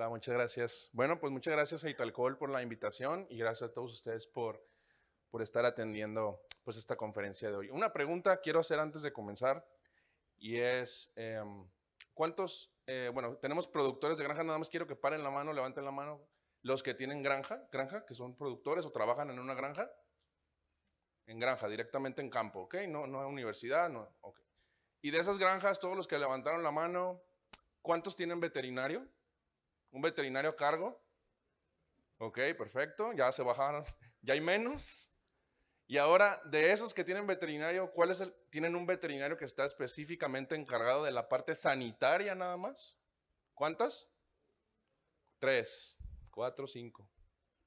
Hola, muchas gracias. Bueno, pues muchas gracias a Italcol por la invitación y gracias a todos ustedes por estar atendiendo pues esta conferencia de hoy. Una pregunta quiero hacer antes de comenzar y es, ¿cuántos, bueno, tenemos productores de granja? Nada más quiero que paren la mano, levanten la mano. Los que tienen granja, que son productores o trabajan en una granja, en granja, directamente en campo, ¿ok? No en universidad, no, ok. Y de esas granjas, todos los que levantaron la mano, ¿cuántos tienen veterinario? ¿Un veterinario a cargo? Ok, perfecto, ya se bajaron, ya hay menos. Y ahora, de esos que tienen veterinario, tienen un veterinario que está específicamente encargado de la parte sanitaria nada más? ¿Cuántas? 3, 4, 5.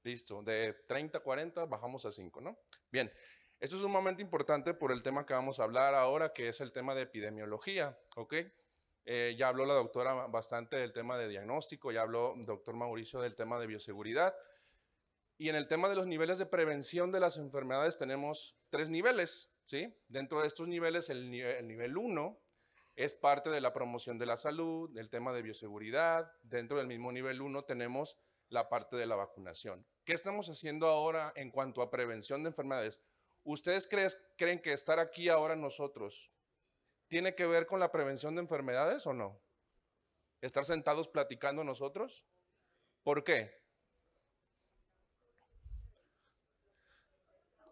Listo, de 30 a 40 bajamos a 5, ¿no? Bien, esto es un momento importante por el tema que vamos a hablar ahora, que es el tema de epidemiología, ¿ok? Ya habló la doctora bastante del tema de diagnóstico, ya habló el doctor Mauricio del tema de bioseguridad. Y en el tema de los niveles de prevención de las enfermedades tenemos 3 niveles, ¿sí? Dentro de estos niveles, el nivel 1 es parte de la promoción de la salud, del tema de bioseguridad. Dentro del mismo nivel 1 tenemos la parte de la vacunación. ¿Qué estamos haciendo ahora en cuanto a prevención de enfermedades? ¿Ustedes creen que estar aquí ahora nosotros tiene que ver con la prevención de enfermedades o no? ¿Estar sentados platicando nosotros? ¿Por qué?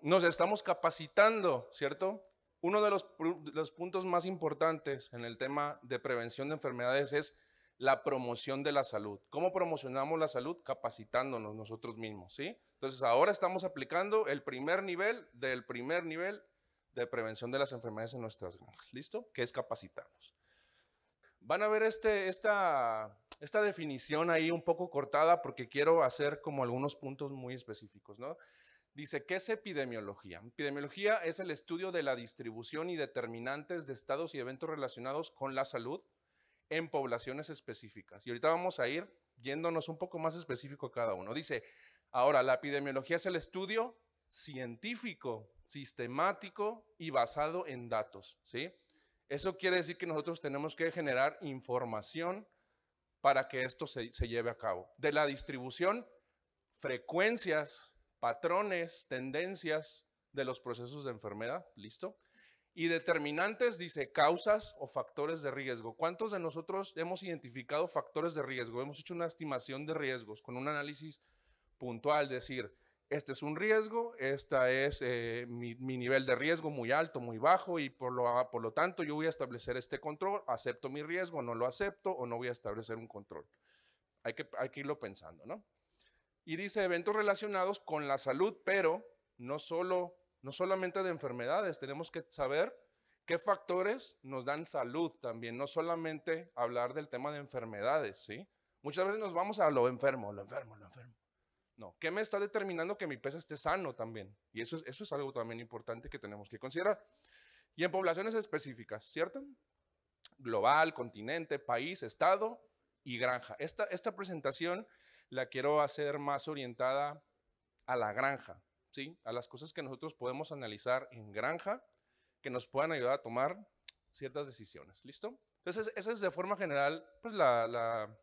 Nos estamos capacitando, ¿cierto? Uno de los puntos más importantes en el tema de prevención de enfermedades es la promoción de la salud. ¿Cómo promocionamos la salud? Capacitándonos nosotros mismos, ¿sí? Entonces ahora estamos aplicando el primer nivel de prevención de las enfermedades en nuestras granjas, ¿listo? Que es capacitarnos. Van a ver esta definición ahí un poco cortada porque quiero hacer como algunos puntos muy específicos, ¿no? Dice, ¿qué es epidemiología? Epidemiología es el estudio de la distribución y determinantes de estados y eventos relacionados con la salud en poblaciones específicas. Y ahorita vamos a ir yéndonos un poco más específico a cada uno. Dice, ahora, la epidemiología es el estudio científico, sistemático y basado en datos, ¿sí? Eso quiere decir que nosotros tenemos que generar información para que esto se lleve a cabo. De la distribución, frecuencias, patrones, tendencias de los procesos de enfermedad, ¿listo? Y determinantes, dice, causas o factores de riesgo. ¿Cuántos de nosotros hemos identificado factores de riesgo? Hemos hecho una estimación de riesgos con un análisis puntual, decir, este es un riesgo, esta es mi nivel de riesgo muy alto, muy bajo, y por lo tanto yo voy a establecer este control, acepto mi riesgo, no lo acepto, o no voy a establecer un control. Hay que irlo pensando, ¿no? Y dice eventos relacionados con la salud, pero no solamente de enfermedades, tenemos que saber qué factores nos dan salud también, no solamente hablar del tema de enfermedades, ¿sí? Muchas veces nos vamos a lo enfermo, lo enfermo, lo enfermo. No, ¿qué me está determinando que mi peso esté sano también? Y eso es algo también importante que tenemos que considerar. Y en poblaciones específicas, ¿cierto? Global, continente, país, estado y granja. Esta presentación la quiero hacer más orientada a la granja, ¿sí? A las cosas que nosotros podemos analizar en granja que nos puedan ayudar a tomar ciertas decisiones, ¿listo? Entonces, esa es de forma general, pues la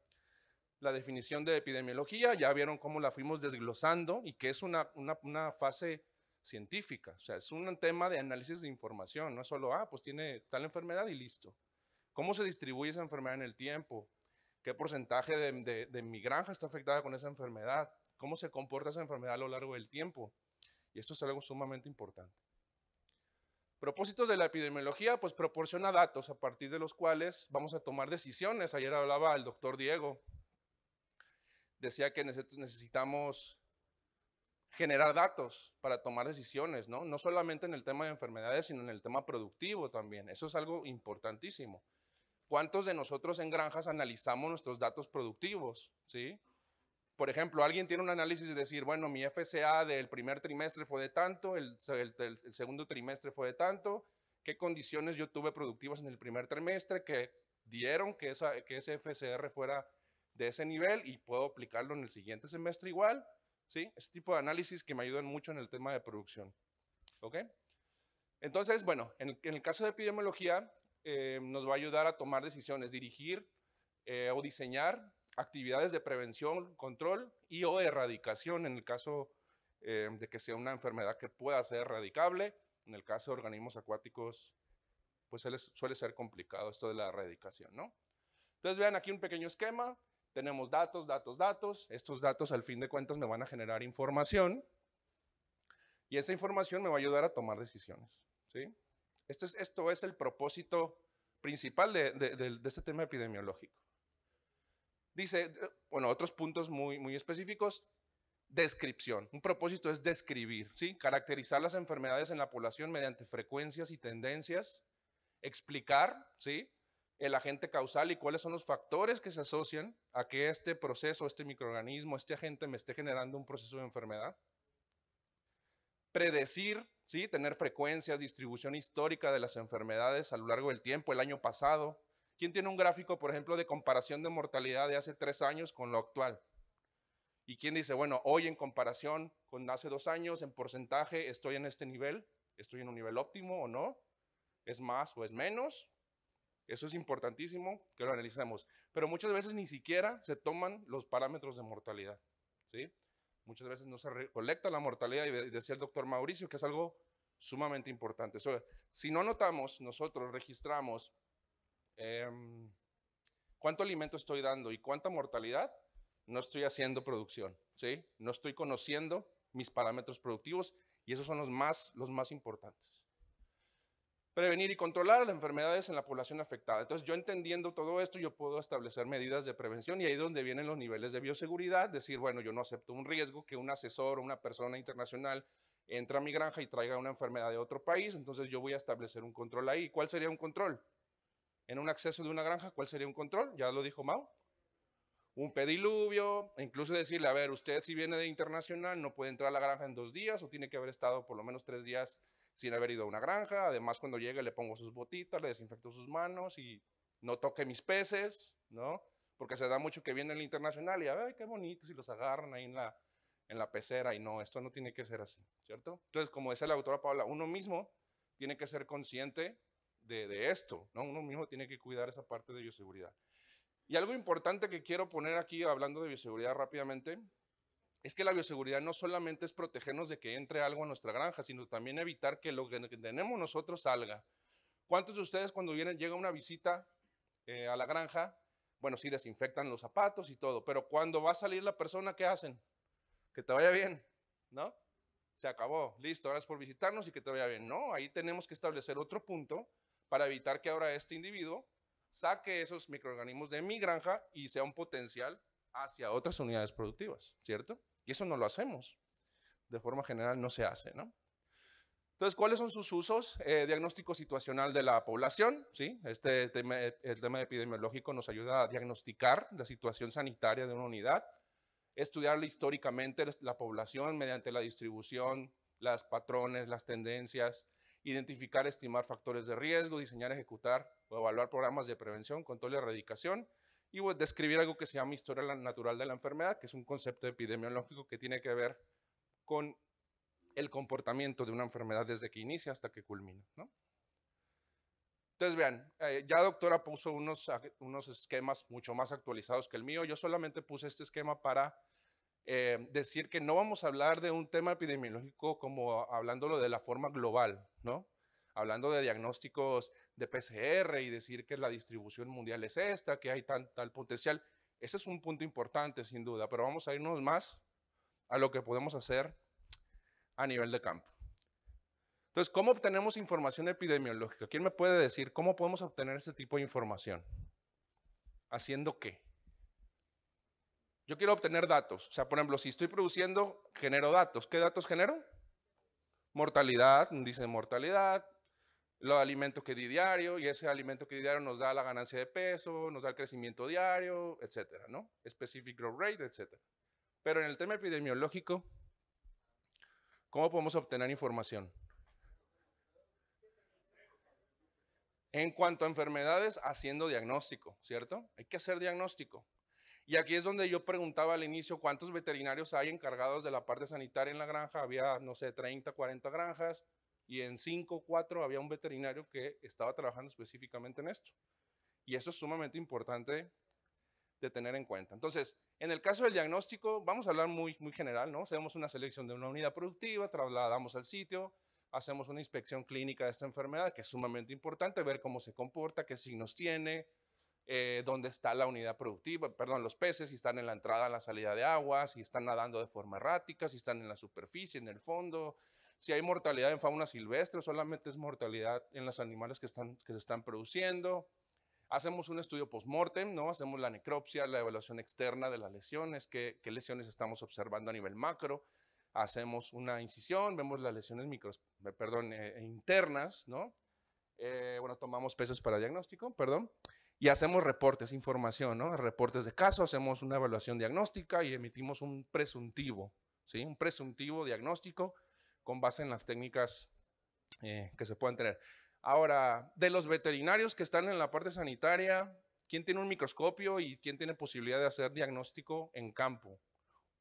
definición de epidemiología. Ya vieron cómo la fuimos desglosando y que es una fase científica, o sea, es un tema de análisis de información, no es solo, pues tiene tal enfermedad y listo. ¿Cómo se distribuye esa enfermedad en el tiempo? ¿Qué porcentaje de mi granja está afectada con esa enfermedad? ¿Cómo se comporta esa enfermedad a lo largo del tiempo? Y esto es algo sumamente importante. Propósitos de la epidemiología, pues proporciona datos a partir de los cuales vamos a tomar decisiones. Ayer hablaba el doctor Diego, decía que necesitamos generar datos para tomar decisiones, ¿no? No solamente en el tema de enfermedades, sino en el tema productivo también. Eso es algo importantísimo. ¿Cuántos de nosotros en granjas analizamos nuestros datos productivos? ¿Sí? Por ejemplo, alguien tiene un análisis de decir, bueno, mi FCA del primer trimestre fue de tanto, el segundo trimestre fue de tanto, qué condiciones yo tuve productivas en el primer trimestre que dieron que ese FCR fuera de ese nivel y puedo aplicarlo en el siguiente semestre igual, ¿sí? Ese tipo de análisis que me ayudan mucho en el tema de producción, ¿ok? Entonces, bueno, en el caso de epidemiología, nos va a ayudar a tomar decisiones, dirigir o diseñar actividades de prevención, control y o erradicación en el caso de que sea una enfermedad que pueda ser erradicable. En el caso de organismos acuáticos, pues suele ser complicado esto de la erradicación, ¿no? Entonces vean aquí un pequeño esquema, tenemos datos, datos, datos, estos datos al fin de cuentas me van a generar información y esa información me va a ayudar a tomar decisiones, ¿sí? Esto es el propósito principal de este tema epidemiológico. Dice, bueno, otros puntos muy específicos, descripción. Un propósito es describir, ¿sí? Caracterizar las enfermedades en la población mediante frecuencias y tendencias, explicar, ¿sí? El agente causal y cuáles son los factores que se asocian a que este proceso, este microorganismo, este agente me esté generando un proceso de enfermedad. Predecir, ¿sí? Tener frecuencias, distribución histórica de las enfermedades a lo largo del tiempo, el año pasado. ¿Quién tiene un gráfico, por ejemplo, de comparación de mortalidad de hace 3 años con lo actual? ¿Y quién dice, bueno, hoy en comparación con hace 2 años, en porcentaje, estoy en este nivel? ¿Estoy en un nivel óptimo o no? ¿Es más o es menos? Eso es importantísimo que lo analicemos. Pero muchas veces ni siquiera se toman los parámetros de mortalidad, ¿sí? Muchas veces no se recolecta la mortalidad y decía el doctor Mauricio que es algo sumamente importante. Si no notamos, nosotros registramos cuánto alimento estoy dando y cuánta mortalidad, no estoy haciendo producción, ¿sí? No estoy conociendo mis parámetros productivos y esos son los más importantes. Prevenir y controlar las enfermedades en la población afectada. Entonces, yo entendiendo todo esto, yo puedo establecer medidas de prevención y ahí es donde vienen los niveles de bioseguridad, decir, bueno, yo no acepto un riesgo que un asesor o una persona internacional entre a mi granja y traiga una enfermedad de otro país, entonces yo voy a establecer un control ahí. ¿Cuál sería un control? En un acceso de una granja, ¿cuál sería un control? Ya lo dijo Mau. Un pediluvio, incluso decirle, a ver, usted si viene de internacional no puede entrar a la granja en 2 días o tiene que haber estado por lo menos 3 días sin haber ido a una granja. Además, cuando llegue le pongo sus botitas, le desinfecto sus manos y no toque mis peces, ¿no? Porque se da mucho que viene el internacional y, ay, qué bonitos, y los agarran ahí en la pecera y no, esto no tiene que ser así, ¿cierto? Entonces, como decía la doctora Paula, uno mismo tiene que ser consciente de esto, ¿no? Uno mismo tiene que cuidar esa parte de bioseguridad. Y algo importante que quiero poner aquí, hablando de bioseguridad rápidamente, es que la bioseguridad no solamente es protegernos de que entre algo a nuestra granja, sino también evitar que lo que tenemos nosotros salga. ¿Cuántos de ustedes cuando llega una visita a la granja, bueno, sí desinfectan los zapatos y todo, pero cuando va a salir la persona, ¿qué hacen? Que te vaya bien, ¿no? Se acabó, listo, gracias por visitarnos y que te vaya bien. No, ahí tenemos que establecer otro punto para evitar que ahora este individuo saque esos microorganismos de mi granja y sea un potencial hacia otras unidades productivas, ¿cierto? Y eso no lo hacemos. De forma general no se hace, ¿no? Entonces, ¿cuáles son sus usos? Diagnóstico situacional de la población, ¿sí? El tema epidemiológico nos ayuda a diagnosticar la situación sanitaria de una unidad, estudiar históricamente la población mediante la distribución, las patrones, las tendencias, identificar, estimar factores de riesgo, diseñar, ejecutar o evaluar programas de prevención, control y erradicación, y pues, describir algo que se llama historia natural de la enfermedad, que es un concepto epidemiológico que tiene que ver con el comportamiento de una enfermedad desde que inicia hasta que culmina, ¿no? Entonces, vean, ya doctora puso unos esquemas mucho más actualizados que el mío. Yo solamente puse este esquema para decir que no vamos a hablar de un tema epidemiológico como hablándolo de la forma global, ¿no? Hablando de diagnósticos de PCR y decir que la distribución mundial es esta, que hay tal potencial. Ese es un punto importante, sin duda, pero vamos a irnos más a lo que podemos hacer a nivel de campo. Entonces, ¿cómo obtenemos información epidemiológica? ¿Quién me puede decir cómo podemos obtener este tipo de información? ¿Haciendo qué? Yo quiero obtener datos. O sea, por ejemplo, si estoy produciendo, genero datos. ¿Qué datos genero? Mortalidad, índice de mortalidad, lo alimento que di diario, y ese alimento que di diario nos da la ganancia de peso, nos da el crecimiento diario, etcétera, ¿no? Specific growth rate, etcétera. Pero en el tema epidemiológico, ¿cómo podemos obtener información? En cuanto a enfermedades, haciendo diagnóstico, ¿cierto? Hay que hacer diagnóstico. Y aquí es donde yo preguntaba al inicio cuántos veterinarios hay encargados de la parte sanitaria en la granja. Había, no sé, 30, 40 granjas y en 5, 4 había un veterinario que estaba trabajando específicamente en esto. Y eso es sumamente importante de tener en cuenta. Entonces, en el caso del diagnóstico, vamos a hablar muy general, ¿no? Hacemos una selección de una unidad productiva, trasladamos al sitio, hacemos una inspección clínica de esta enfermedad, que es sumamente importante, ver cómo se comporta, qué signos tiene, dónde está la unidad productiva, perdón, los peces, si están en la entrada, en la salida de agua, si están nadando de forma errática, si están en la superficie, en el fondo, si hay mortalidad en fauna silvestre, solamente es mortalidad en los animales que se están produciendo. Hacemos un estudio post-mortem, ¿no? Hacemos la necropsia, la evaluación externa de las lesiones, qué lesiones estamos observando a nivel macro. Hacemos una incisión, vemos las lesiones internas, ¿no? Bueno, tomamos peces para diagnóstico, perdón, y hacemos reportes, información, ¿no? Reportes de caso, hacemos una evaluación diagnóstica y emitimos un presuntivo, ¿sí? Un presuntivo diagnóstico con base en las técnicas que se puedan tener. Ahora, de los veterinarios que están en la parte sanitaria, ¿quién tiene un microscopio y quién tiene posibilidad de hacer diagnóstico en campo?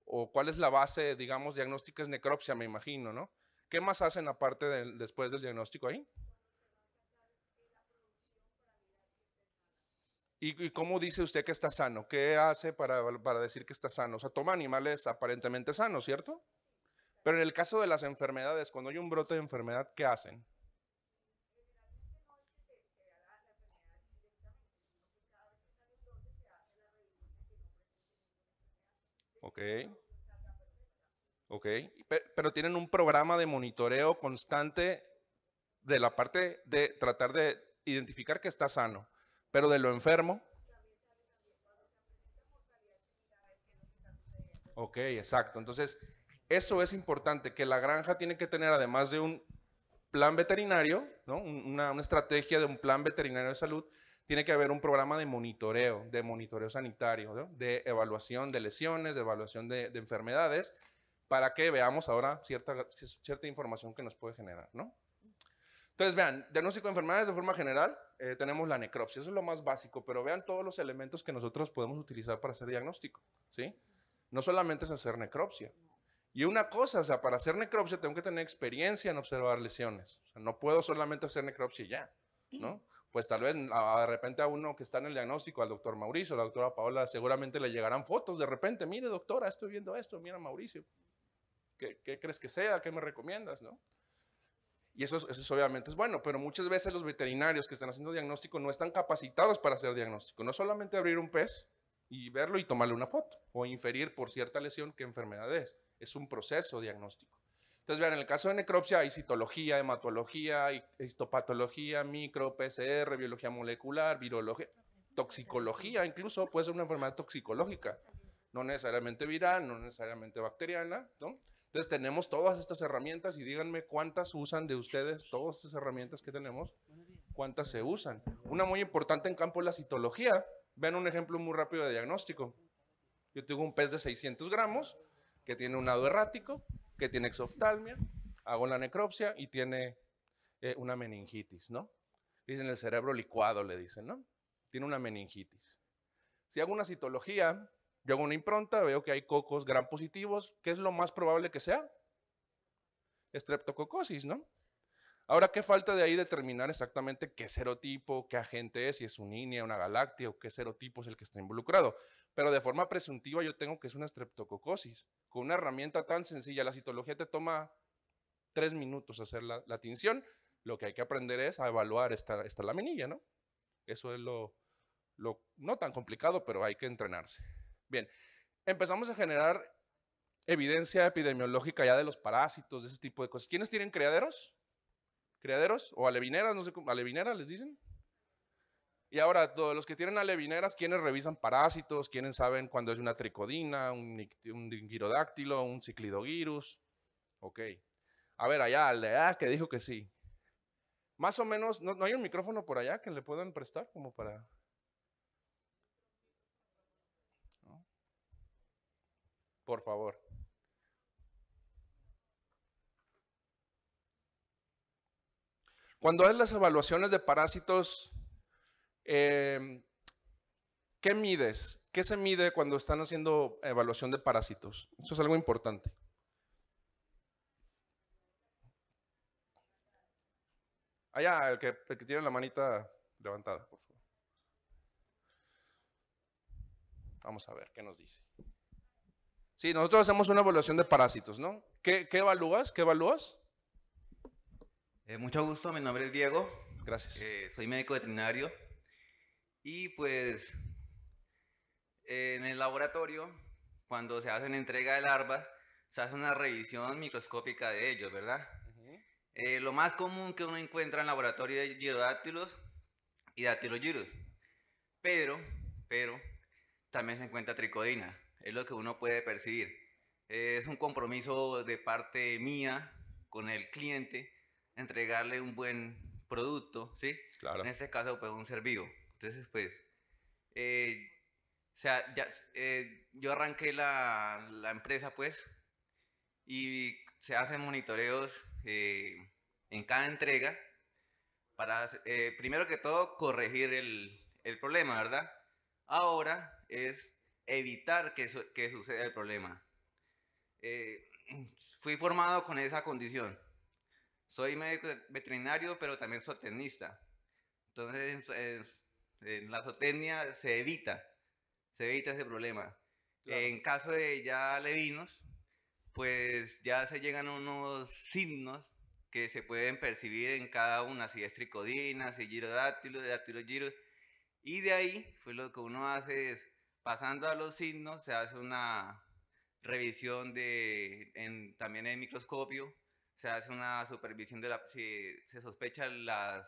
¿O cuál es la base, digamos, diagnóstica? Es necropsia, me imagino, ¿no? ¿Qué más hacen aparte después del diagnóstico ahí? ¿Y cómo dice usted que está sano? ¿Qué hace para decir que está sano? O sea, toma animales aparentemente sanos, ¿cierto? Pero en el caso de las enfermedades, cuando hay un brote de enfermedad, ¿qué hacen? Ok, ok. Pero tienen un programa de monitoreo constante de la parte de tratar de identificar que está sano, pero de lo enfermo. Ok, exacto. Entonces, eso es importante, que la granja tiene que tener, además de un plan veterinario, ¿no? Una estrategia de un plan veterinario de salud, tiene que haber un programa de monitoreo sanitario, ¿no? De evaluación de lesiones, de evaluación de enfermedades, para que veamos ahora cierta información que nos puede generar, ¿no? Entonces, vean, diagnóstico de enfermedades de forma general, tenemos la necropsia, eso es lo más básico, pero vean todos los elementos que nosotros podemos utilizar para hacer diagnóstico, ¿sí? No solamente es hacer necropsia. Y una cosa, o sea, para hacer necropsia tengo que tener experiencia en observar lesiones. O sea, no puedo solamente hacer necropsia y ya, ¿no? Pues tal vez de repente a uno que está en el diagnóstico, al doctor Mauricio, a la doctora Paola, seguramente le llegarán fotos de repente. Mire, doctora, estoy viendo esto, mira, Mauricio. ¿Qué crees que sea? ¿Qué me recomiendas, no? Y eso obviamente es bueno, pero muchas veces los veterinarios que están haciendo diagnóstico no están capacitados para hacer diagnóstico. No solamente abrir un pez y verlo y tomarle una foto o inferir por cierta lesión qué enfermedad es. Es un proceso diagnóstico. Entonces, vean, en el caso de necropsia hay citología, hematología, histopatología, micro, PCR, biología molecular, virología, toxicología, incluso puede ser una enfermedad toxicológica, no necesariamente viral, no necesariamente bacteriana, ¿no? Entonces tenemos todas estas herramientas y díganme cuántas usan de ustedes, todas estas herramientas que tenemos, cuántas se usan. Una muy importante en campo es la citología. Vean un ejemplo muy rápido de diagnóstico. Yo tengo un pez de 600 gramos que tiene un nado errático, que tiene exoftalmia, hago la necropsia y tiene una meningitis, ¿no? Dicen el cerebro licuado, le dicen, ¿no? Tiene una meningitis. Si hago una citología, yo hago una impronta, veo que hay cocos gram positivos, ¿qué es lo más probable que sea? Streptococosis, ¿no? Ahora, ¿qué falta de ahí determinar exactamente qué serotipo, qué agente es, si es un INEA, una galactia o qué serotipo es el que está involucrado? Pero de forma presuntiva yo tengo que es una streptococosis. Con una herramienta tan sencilla, la citología te toma 3 minutos hacer la tinción. Lo que hay que aprender es a evaluar esta laminilla, ¿no? Eso es no tan complicado, pero hay que entrenarse. Bien, empezamos a generar evidencia epidemiológica ya de los parásitos, de ese tipo de cosas. ¿Quiénes tienen criaderos? ¿Criaderos? ¿O alevineras? No sé cómo, ¿alevineras les dicen? Y ahora, todos los que tienen alevineras, ¿quiénes revisan parásitos? ¿Quiénes saben cuándo es una tricodina, un dingirodáctilo, un ciclidogirus? Ok. A ver, allá, que dijo que sí. Más o menos, ¿no hay un micrófono por allá que le puedan prestar como para...? ¿No? Por favor. Cuando hay las evaluaciones de parásitos, ¿qué mides? ¿Qué se mide cuando están haciendo evaluación de parásitos? Esto es algo importante. Allá, el que tiene la manita levantada, por favor. Vamos a ver qué nos dice. Sí, nosotros hacemos una evaluación de parásitos, ¿no? ¿Qué evalúas? ¿Qué evalúas? Mucho gusto, mi nombre es Diego. Gracias. Soy médico veterinario y pues en el laboratorio, cuando se hace una entrega de larvas, se hace una revisión microscópica de ellos, ¿verdad? Lo más común que uno encuentra en laboratorio es Gyrodactylus y Dactylogyrus, pero, pero también se encuentra tricodina, es lo que uno puede percibir. Es un compromiso de parte mía con el cliente entregarle un buen producto, ¿sí? Claro. En este caso, pues un ser vivo. Entonces, pues, eh, o sea, ya, yo arranqué la empresa, pues, y se hacen monitoreos en cada entrega para, primero que todo, corregir el problema, ¿verdad? Ahora es evitar que suceda el problema. Eh, Fui formado con esa condición. Soy médico veterinario, pero también zootecnista. Entonces, en la zootecnia se evita ese problema. Claro. En caso de ya levinos, pues ya se llegan unos signos que se pueden percibir en cada una, si es tricodina, si es girodáctilo, dactilogiro, y de ahí, pues lo que uno hace es, pasando a los signos, se hace una revisión también en microscopio, se hace una supervisión si se sospecha la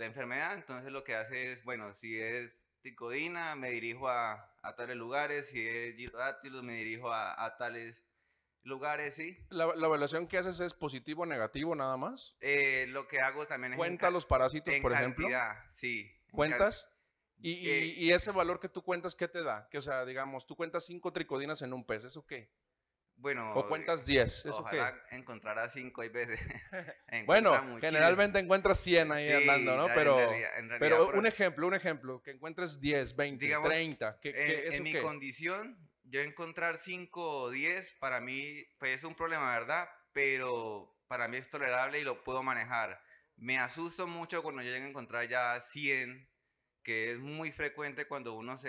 enfermedad, entonces lo que hace es, bueno, si es ticodina, me dirijo a tales lugares, si es girodáctilos, me dirijo a tales lugares, ¿sí? La evaluación que haces es positivo o negativo nada más. Lo que hago también es ¿Cuentas los parásitos, en por ejemplo? cantidad, sí. ¿Cuentas? Eh, Y ese valor que tú cuentas, ¿qué te da? Que, o sea, digamos, tú cuentas 5 tricodinas en un pez, ¿eso qué? ¿O bueno, cuentas 10? ¿Eso qué? ojalá encontrara 5 hay veces. Bueno, Encuentra muchísimo. generalmente encuentras 100 ahí andando, Sí, ¿no? en realidad, Pero un ejemplo, que encuentres 10, 20, digamos, 30, en ¿eso mi qué? condición, yo encontrar 5 o 10 para mí pues es un problema, ¿verdad? Pero para mí es tolerable y lo puedo manejar. Me asusto mucho cuando yo llego a encontrar ya 100, que es muy frecuente cuando uno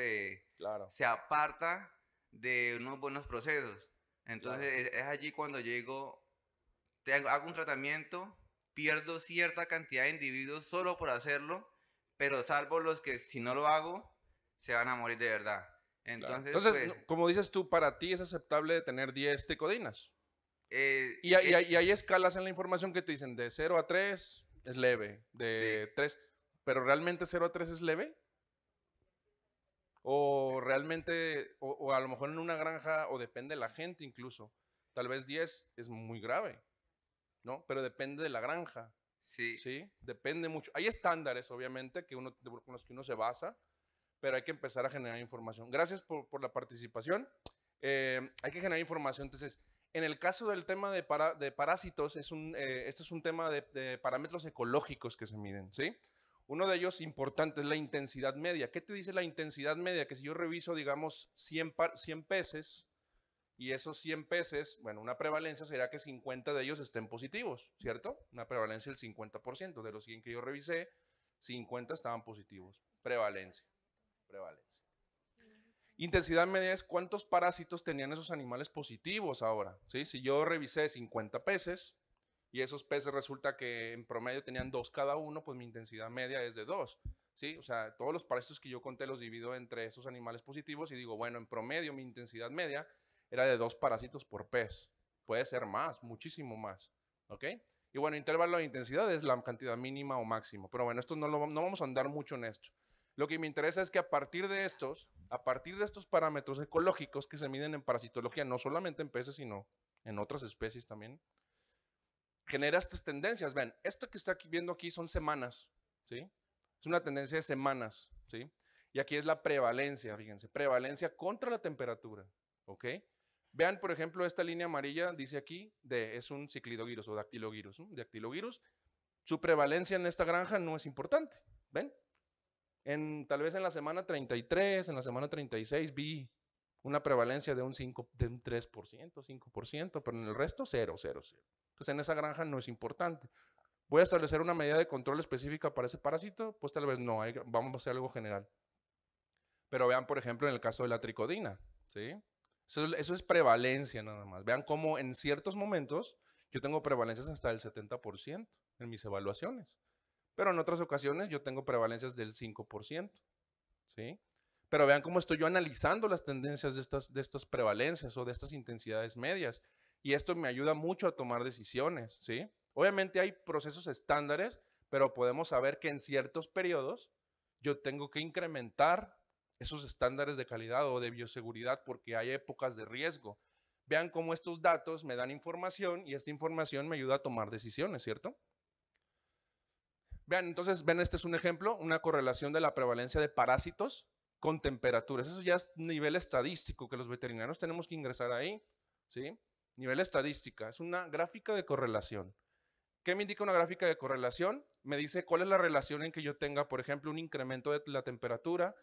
Claro, se aparta de unos buenos procesos. claro. Entonces es allí cuando llego, hago un tratamiento, pierdo cierta cantidad de individuos solo por hacerlo, pero salvo los que si no lo hago, se van a morir de verdad. Claro. Entonces, Entonces, pues, como dices tú, para ti es aceptable tener 10 tricodinas. eh, Y eh, hay escalas en la información que te dicen de 0 a 3 es leve, sí, de 3, pero realmente 0 a 3 es leve. O realmente, o a lo mejor en una granja, o depende de la gente incluso. Tal vez 10 es muy grave, ¿no? Pero depende de la granja, sí, ¿sí? Depende mucho. Hay estándares, obviamente, con los que uno se basa, pero hay que empezar a generar información. Gracias por la participación. Hay que generar información. Entonces, en el caso del tema de parásitos, este es un tema de parámetros ecológicos que se miden, ¿sí? Uno de ellos importante es la intensidad media. ¿Qué te dice la intensidad media? Que si yo reviso, digamos, 100 peces, y esos 100 peces, bueno, una prevalencia sería que 50 de ellos estén positivos, ¿cierto? Una prevalencia del 50%. De los 100 que yo revisé, 50 estaban positivos. Prevalencia. Intensidad media es cuántos parásitos tenían esos animales positivos ahora, ¿sí? Si yo revisé 50 peces y esos peces resulta que en promedio tenían 2 cada uno, pues mi intensidad media es de 2, ¿sí? O sea, todos los parásitos que yo conté los divido entre esos animales positivos y digo, bueno, en promedio mi intensidad media era de 2 parásitos por pez. Puede ser más, muchísimo más, ¿ok? Y bueno, intervalo de intensidad es la cantidad mínima o máximo. Pero bueno, esto no vamos a andar mucho en esto. Lo que me interesa es que a partir de estos parámetros ecológicos que se miden en parasitología, no solamente en peces, sino en otras especies también, genera estas tendencias. Ven, esto que está viendo aquí son semanas, ¿sí? Es una tendencia de semanas, ¿sí? Y aquí es la prevalencia, fíjense, prevalencia contra la temperatura, ¿ok? Vean, por ejemplo, esta línea amarilla dice aquí, es un ciclidovirus o dactilovirus, ¿no? Dactilovirus. Su prevalencia en esta granja no es importante, ¿ven? Tal vez en la semana 33, en la semana 36 vi una prevalencia de un 3%, 5%, pero en el resto 0, 0, 0. Entonces en esa granja no es importante. ¿Voy a establecer una medida de control específica para ese parásito? Pues tal vez no, vamos a hacer algo general. Pero vean, por ejemplo, en el caso de la tricodina, ¿sí? Eso es prevalencia nada más. Vean cómo en ciertos momentos yo tengo prevalencias hasta del 70% en mis evaluaciones. Pero en otras ocasiones yo tengo prevalencias del 5%, ¿sí? Pero vean cómo estoy yo analizando las tendencias de estas prevalencias o de estas intensidades medias. Y esto me ayuda mucho a tomar decisiones, ¿sí? Obviamente hay procesos estándares, pero podemos saber que en ciertos periodos yo tengo que incrementar esos estándares de calidad o de bioseguridad porque hay épocas de riesgo. Vean cómo estos datos me dan información y esta información me ayuda a tomar decisiones, ¿cierto? Vean, entonces, ven, este es un ejemplo, una correlación de la prevalencia de parásitos con temperaturas. Eso ya es nivel estadístico que los veterinarios tenemos que ingresar ahí, ¿sí? Nivel estadística, es una gráfica de correlación. ¿Qué me indica una gráfica de correlación? Me dice cuál es la relación en que yo tenga, por ejemplo, un incremento de la temperatura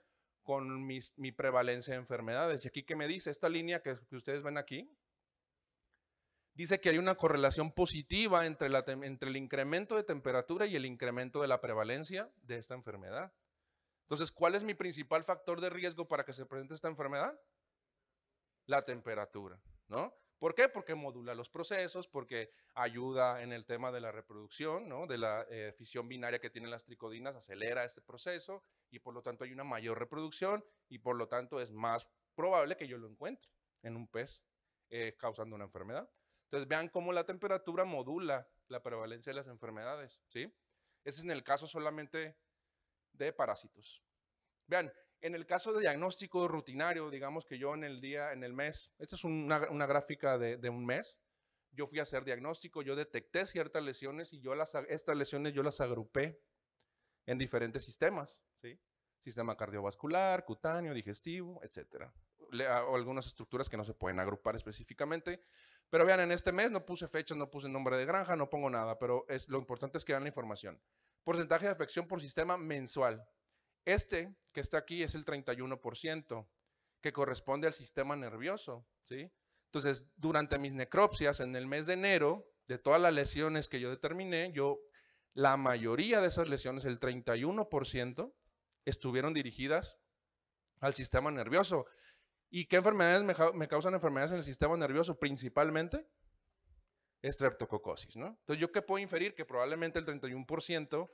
con mi prevalencia de enfermedades. Y aquí, ¿qué me dice? Esta línea que ustedes ven aquí, dice que hay una correlación positiva entre el incremento de temperatura y el incremento de la prevalencia de esta enfermedad. Entonces, ¿cuál es mi principal factor de riesgo para que se presente esta enfermedad? La temperatura, ¿no? ¿Por qué? Porque modula los procesos, porque ayuda en el tema de la reproducción, ¿no? De la fisión binaria que tienen las tricodinas, acelera este proceso y por lo tanto hay una mayor reproducción y por lo tanto es más probable que yo lo encuentre en un pez causando una enfermedad. Entonces vean cómo la temperatura modula la prevalencia de las enfermedades, ¿sí? Ese es en el caso solamente de parásitos. Vean, en el caso de diagnóstico rutinario, digamos que yo en el mes, esta es una gráfica de un mes, yo fui a hacer diagnóstico, yo detecté ciertas lesiones y estas lesiones yo las agrupé en diferentes sistemas, ¿sí? Sistema cardiovascular, cutáneo, digestivo, etcétera. O algunas estructuras que no se pueden agrupar específicamente. Pero vean, en este mes no puse fechas, no puse nombre de granja, no pongo nada, pero lo importante es que vean la información. Porcentaje de afección por sistema mensual. Este que está aquí es el 31%, que corresponde al sistema nervioso, ¿sí? Entonces, durante mis necropsias, en el mes de enero, de todas las lesiones que yo determiné, la mayoría de esas lesiones, el 31%, estuvieron dirigidas al sistema nervioso. ¿Y qué enfermedades me causan enfermedades en el sistema nervioso? Principalmente estreptococosis, ¿no? Entonces, ¿yo qué puedo inferir? Que probablemente el 31%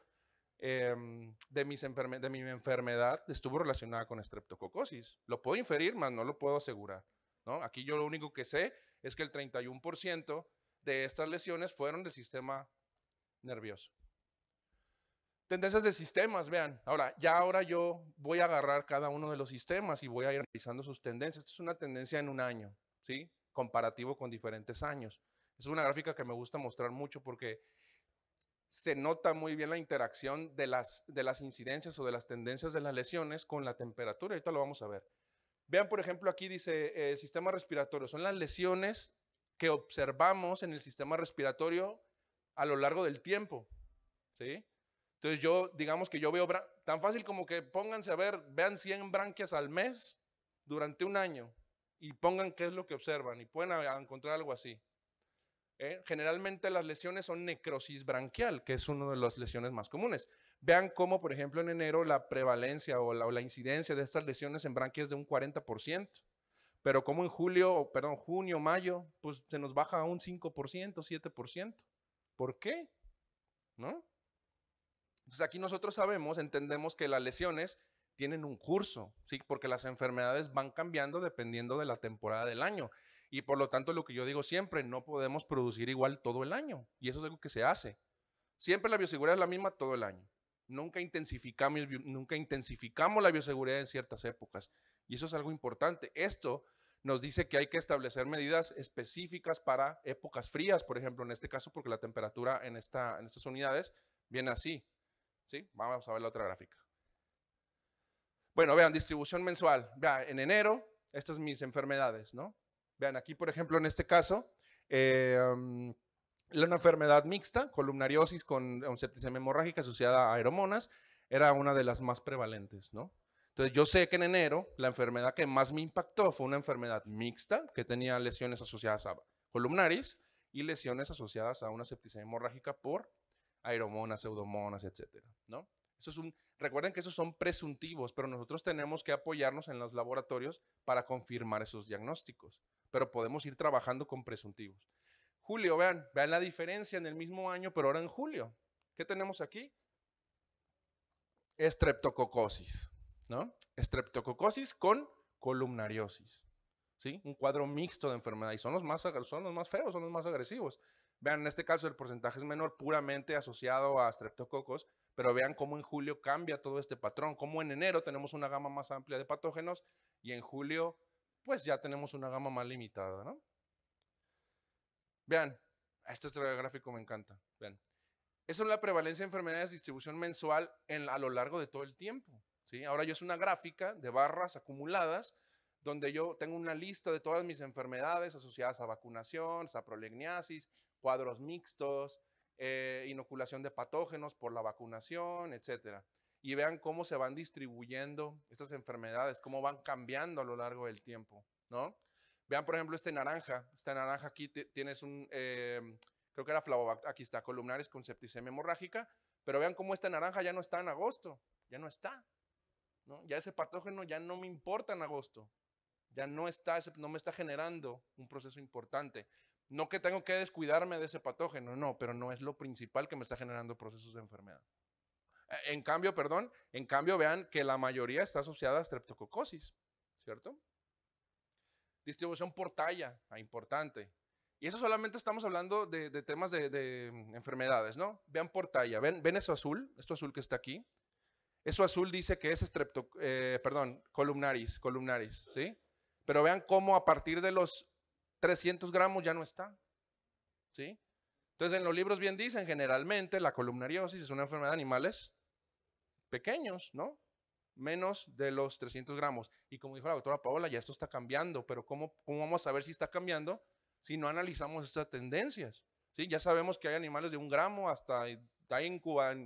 de mi enfermedad estuvo relacionada con estreptococosis. Lo puedo inferir, mas no lo puedo asegurar, ¿no? Aquí yo lo único que sé es que el 31% de estas lesiones fueron del sistema nervioso. Tendencias de sistemas, vean. Ahora yo voy a agarrar cada uno de los sistemas y voy a ir analizando sus tendencias. Esto es una tendencia en un año, ¿sí? Comparativo con diferentes años. Es una gráfica que me gusta mostrar mucho porque se nota muy bien la interacción de las incidencias o de las tendencias de las lesiones con la temperatura. Ahorita lo vamos a ver. Vean, por ejemplo, aquí dice sistema respiratorio. Son las lesiones que observamos en el sistema respiratorio a lo largo del tiempo, ¿sí? Entonces digamos que yo veo, tan fácil como que pónganse a ver, vean 100 branquias al mes durante un año y pongan qué es lo que observan y pueden encontrar algo así. Generalmente las lesiones son necrosis branquial, que es una de las lesiones más comunes. Vean cómo, por ejemplo, en enero la prevalencia o la incidencia de estas lesiones en branquias es de un 40%, pero como en junio, mayo, pues se nos baja a un 5%, 7%. ¿Por qué? ¿No? Entonces aquí nosotros entendemos que las lesiones tienen un curso, ¿sí? Porque las enfermedades van cambiando dependiendo de la temporada del año. Y por lo tanto, lo que yo digo siempre, no podemos producir igual todo el año. Y eso es algo que se hace. Siempre la bioseguridad es la misma todo el año. Nunca intensificamos la bioseguridad en ciertas épocas. Y eso es algo importante. Esto nos dice que hay que establecer medidas específicas para épocas frías, por ejemplo, en este caso, porque la temperatura en estas unidades viene así. ¿Sí? Vamos a ver la otra gráfica. Bueno, vean, distribución mensual. Vean, en enero, estas son mis enfermedades, ¿no? Vean, aquí, por ejemplo, en este caso, una enfermedad mixta, columnariosis con septicemia hemorrágica asociada a aeromonas, era una de las más prevalentes, ¿no? Entonces, yo sé que en enero la enfermedad que más me impactó fue una enfermedad mixta, que tenía lesiones asociadas a columnaris y lesiones asociadas a una septicemia hemorrágica por aeromonas, pseudomonas, etcétera, ¿no? Recuerden que esos son presuntivos, pero nosotros tenemos que apoyarnos en los laboratorios para confirmar esos diagnósticos, pero podemos ir trabajando con presuntivos. Julio, vean la diferencia en el mismo año, pero ahora en julio. ¿Qué tenemos aquí? Estreptococosis, ¿no? Estreptococosis con columnariosis, ¿sí? Un cuadro mixto de enfermedad y son los más feos, son los más agresivos. Vean, en este caso el porcentaje es menor puramente asociado a streptococos, pero vean cómo en julio cambia todo este patrón, cómo en enero tenemos una gama más amplia de patógenos y en julio pues ya tenemos una gama más limitada, ¿no? Vean, este otro gráfico me encanta, vean. Esa es la prevalencia de enfermedades de distribución mensual a lo largo de todo el tiempo, ¿sí? Ahora yo es una gráfica de barras acumuladas donde yo tengo una lista de todas mis enfermedades asociadas a vacunación, saprolegniasis, cuadros mixtos, inoculación de patógenos por la vacunación, etcétera. Y vean cómo se van distribuyendo estas enfermedades, cómo van cambiando a lo largo del tiempo, ¿no? Vean, por ejemplo, esta naranja aquí tienes un, creo que era Flavobacter, aquí está, columnares con septicemia hemorrágica, pero vean cómo esta naranja ya no está en agosto, ya no está, ¿no? Ya ese patógeno ya no me importa en agosto, ya no está, no me está generando un proceso importante. No que tengo que descuidarme de ese patógeno, no, pero no es lo principal que me está generando procesos de enfermedad. En cambio, vean que la mayoría está asociada a streptococosis, ¿cierto? Distribución por talla, importante. Y eso solamente estamos hablando de temas de enfermedades, ¿no? Vean por talla, ven eso azul, esto azul que está aquí. Eso azul dice que es columnaris, ¿sí? Pero vean cómo a partir de los 300 gramos ya no está, ¿sí? Entonces en los libros bien dicen, generalmente la columnariosis es una enfermedad de animales pequeños, ¿no? Menos de los 300 gramos. Y como dijo la doctora Paola, ya esto está cambiando, pero ¿cómo vamos a saber si está cambiando si no analizamos estas tendencias? ¿Sí? Ya sabemos que hay animales de 1 gramo, hasta hay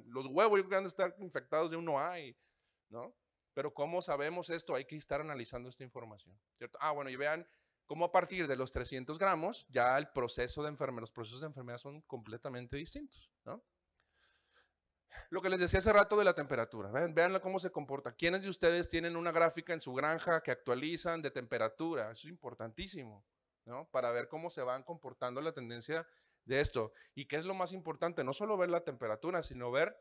los huevos que han de estar infectados de 1 A, ¿no? Pero ¿cómo sabemos esto? Hay que estar analizando esta información, ¿cierto? Bueno, y vean cómo a partir de los 300 gramos ya los procesos de enfermedad son completamente distintos, ¿no? Lo que les decía hace rato de la temperatura, vean cómo se comporta. ¿Quiénes de ustedes tienen una gráfica en su granja que actualizan de temperatura? Eso es importantísimo, ¿no? Para ver cómo se van comportando la tendencia de esto. ¿Y qué es lo más importante? No solo ver la temperatura, sino ver,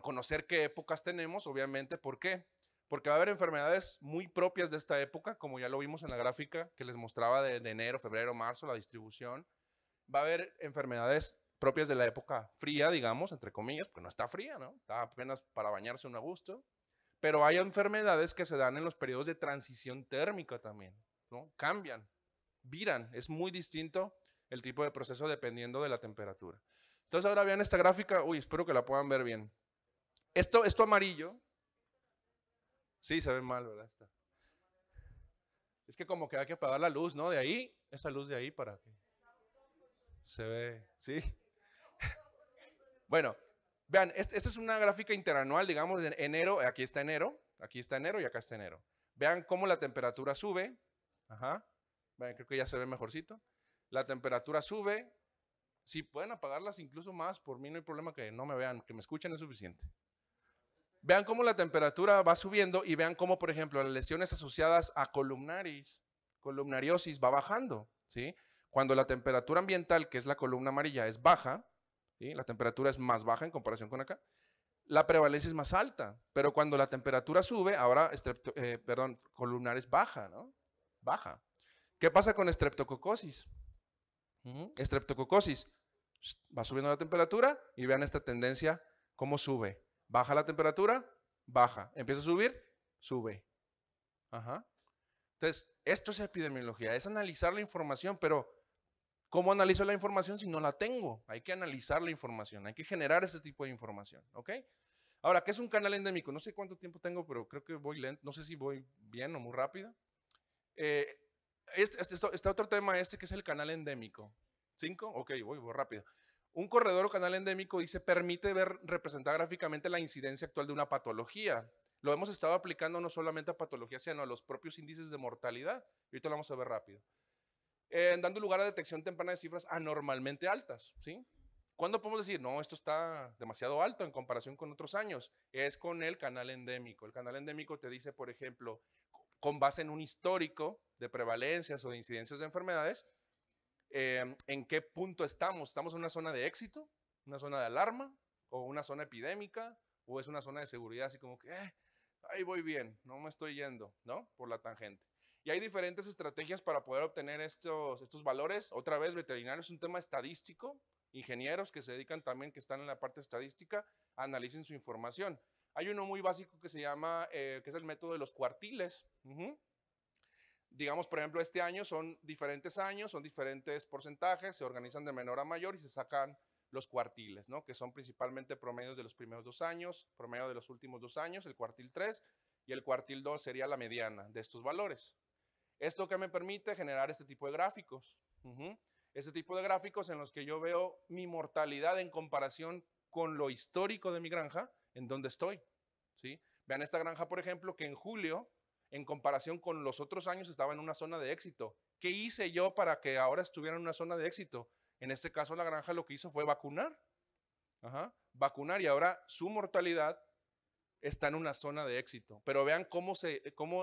conocer qué épocas tenemos, obviamente. ¿Por qué? Porque va a haber enfermedades muy propias de esta época, como ya lo vimos en la gráfica que les mostraba de enero, febrero, marzo, la distribución. Va a haber enfermedades propias de la época fría, digamos, entre comillas, porque no está fría, ¿no? Está apenas para bañarse un a gusto. Pero hay enfermedades que se dan en los periodos de transición térmica también, ¿no? Cambian, viran, es muy distinto el tipo de proceso dependiendo de la temperatura. Entonces ahora vean esta gráfica, espero que la puedan ver bien. Esto amarillo, sí, se ve mal, ¿verdad? Es que como que hay que apagar la luz, ¿no? De ahí, esa luz de ahí para que se ve, ¿sí? Bueno, vean, esta es una gráfica interanual, digamos, de enero, aquí está enero y acá está enero. Vean cómo la temperatura sube, vean, creo que ya se ve mejorcito. La temperatura sube, si pueden apagarlas incluso más, por mí no hay problema que no me vean, que me escuchen es suficiente. Vean cómo la temperatura va subiendo y vean cómo, por ejemplo, las lesiones asociadas a columnariosis va bajando, ¿sí? Cuando la temperatura ambiental, que es la columna amarilla, es baja, ¿sí? La temperatura es más baja en comparación con acá, la prevalencia es más alta, pero cuando la temperatura sube, ahora, columnares baja, ¿no? Baja. ¿Qué pasa con estreptococosis? Estreptococosis, va subiendo la temperatura y vean esta tendencia, cómo sube. Baja la temperatura, baja. Empieza a subir, sube. Entonces, esto es epidemiología, es analizar la información, pero ¿cómo analizo la información si no la tengo? Hay que analizar la información, hay que generar ese tipo de información, ¿ok? Ahora, ¿qué es un canal endémico? No sé cuánto tiempo tengo, pero creo que voy lento, no sé si voy bien o muy rápido. Está otro tema que es el canal endémico. ¿5? Ok, voy rápido. Un corredor o canal endémico permite representar gráficamente la incidencia actual de una patología. Lo hemos estado aplicando no solamente a patologías, sino a los propios índices de mortalidad. Ahorita lo vamos a ver rápido. Dando lugar a detección temprana de cifras anormalmente altas, ¿sí? ¿Cuándo podemos decir, no, esto está demasiado alto en comparación con otros años? Es con el canal endémico. El canal endémico te dice, por ejemplo, con base en un histórico de prevalencias o de incidencias de enfermedades, en qué punto estamos. ¿Estamos en una zona de éxito, una zona de alarma, o una zona epidémica, o es una zona de seguridad, así como que, ahí voy bien, no me estoy yendo, ¿no? Por la tangente. Y hay diferentes estrategias para poder obtener estos valores. Otra vez, veterinario es un tema estadístico. Ingenieros que se dedican también, que están en la parte estadística, analicen su información. Hay uno muy básico que se llama, que es el método de los cuartiles. Digamos, por ejemplo, este año son diferentes años, son diferentes porcentajes, se organizan de menor a mayor y se sacan los cuartiles, ¿no? Que son principalmente promedios de los primeros 2 años, promedio de los últimos 2 años, el cuartil 3, y el cuartil 2 sería la mediana de estos valores. Esto que me permite generar este tipo de gráficos. Este tipo de gráficos en los que yo veo mi mortalidad en comparación con lo histórico de mi granja, en donde estoy. ¿Sí? Vean esta granja, por ejemplo, que en julio, en comparación con los otros años, estaba en una zona de éxito. ¿Qué hice yo para que ahora estuviera en una zona de éxito? En este caso, la granja lo que hizo fue vacunar. Vacunar, y ahora su mortalidad está en una zona de éxito. Pero vean cómo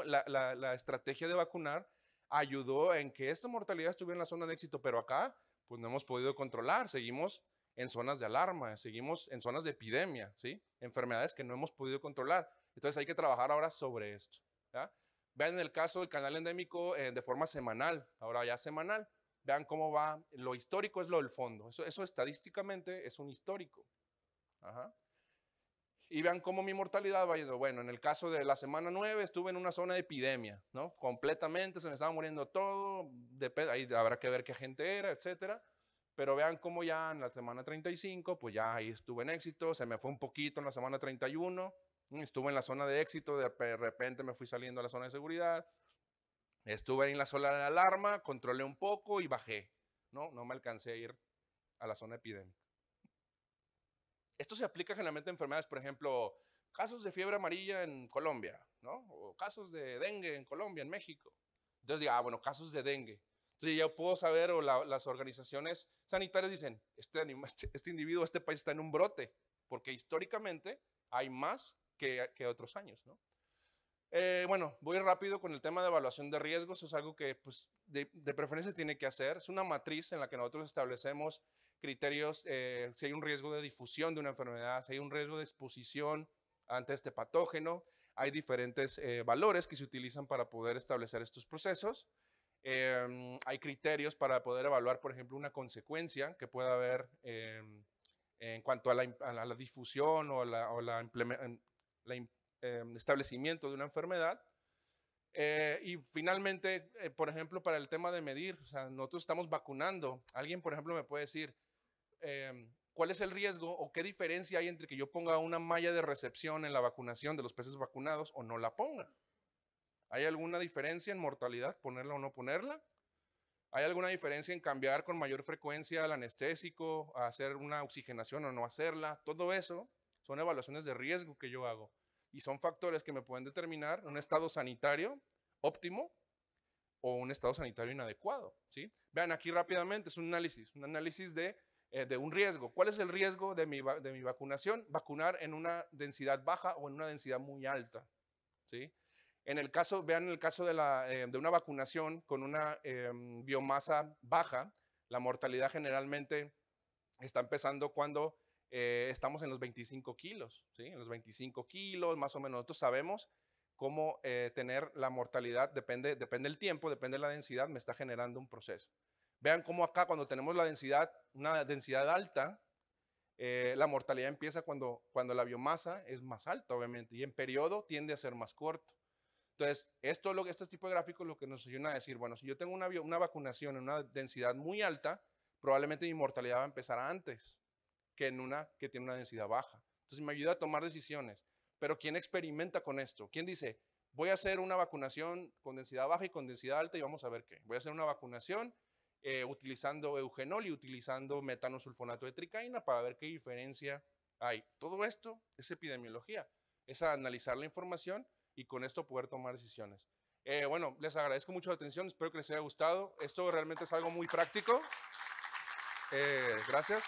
la estrategia de vacunar ayudó en que esta mortalidad estuviera en la zona de éxito, pero acá pues no hemos podido controlar, seguimos en zonas de alarma, seguimos en zonas de epidemia, ¿sí? Enfermedades que no hemos podido controlar. Entonces hay que trabajar ahora sobre esto. ¿Ya? Vean en el caso del canal endémico de forma semanal, ahora ya semanal. Vean cómo va, lo histórico es lo del fondo, eso estadísticamente es un histórico. Ajá. Y vean cómo mi mortalidad va yendo. Bueno, en el caso de la semana 9 estuve en una zona de epidemia, ¿no? Completamente, se me estaba muriendo todo, ahí habrá que ver qué gente era, etcétera. Pero vean cómo ya en la semana 35, pues ya ahí estuve en éxito, se me fue un poquito en la semana 31, estuve en la zona de éxito, de repente me fui saliendo a la zona de seguridad, estuve ahí en la zona de alarma, controlé un poco y bajé, ¿no? No me alcancé a ir a la zona epidémica. Esto se aplica generalmente a enfermedades, por ejemplo, casos de fiebre amarilla en Colombia, ¿no? O casos de dengue en Colombia, en México. Entonces digo, bueno, casos de dengue. Entonces ya puedo saber, o las organizaciones sanitarias dicen, este individuo, este país está en un brote, porque históricamente hay más que otros años, ¿no? Bueno, voy rápido con el tema de evaluación de riesgos. Eso es algo que pues, de preferencia tiene que hacer. Es una matriz en la que nosotros establecemos criterios, si hay un riesgo de difusión de una enfermedad, si hay un riesgo de exposición ante este patógeno. Hay diferentes valores que se utilizan para poder establecer estos procesos. Hay criterios para poder evaluar, por ejemplo, una consecuencia que pueda haber en cuanto a la difusión o la establecimiento de una enfermedad. Y finalmente, por ejemplo, para el tema de medir, o sea, nosotros estamos vacunando. Alguien, por ejemplo, me puede decir, ¿cuál es el riesgo o qué diferencia hay entre que yo ponga una malla de recepción en la vacunación de los peces vacunados o no la ponga? ¿Hay alguna diferencia en mortalidad, ponerla o no ponerla? ¿Hay alguna diferencia en cambiar con mayor frecuencia el anestésico, a hacer una oxigenación o no hacerla? Todo eso son evaluaciones de riesgo que yo hago y son factores que me pueden determinar un estado sanitario óptimo o un estado sanitario inadecuado, ¿sí? Vean aquí rápidamente, es un análisis de un riesgo. ¿Cuál es el riesgo de mi vacunación? Vacunar en una densidad baja o en una densidad muy alta, ¿sí? En el caso, vean el caso de una vacunación con una biomasa baja, la mortalidad generalmente está empezando cuando estamos en los 25 kilos, ¿sí? En los 25 kilos, más o menos. Nosotros sabemos cómo tener la mortalidad, depende del tiempo, depende de la densidad, me está generando un proceso. Vean cómo acá cuando tenemos una densidad alta, la mortalidad empieza cuando la biomasa es más alta, obviamente, y en periodo tiende a ser más corto. Entonces, este tipo de gráficos lo que nos ayuda a decir, bueno, si yo tengo una vacunación en una densidad muy alta, probablemente mi mortalidad va a empezar antes que en una que tiene una densidad baja. Entonces, me ayuda a tomar decisiones. Pero ¿quién experimenta con esto? ¿Quién dice, voy a hacer una vacunación con densidad baja y con densidad alta y vamos a ver qué? Voy a hacer una vacunación utilizando eugenol y utilizando metanosulfonato de tricaína para ver qué diferencia hay. Todo esto es epidemiología, es analizar la información y con esto poder tomar decisiones. Bueno, les agradezco mucho la atención, espero que les haya gustado. Esto realmente es algo muy práctico. Gracias.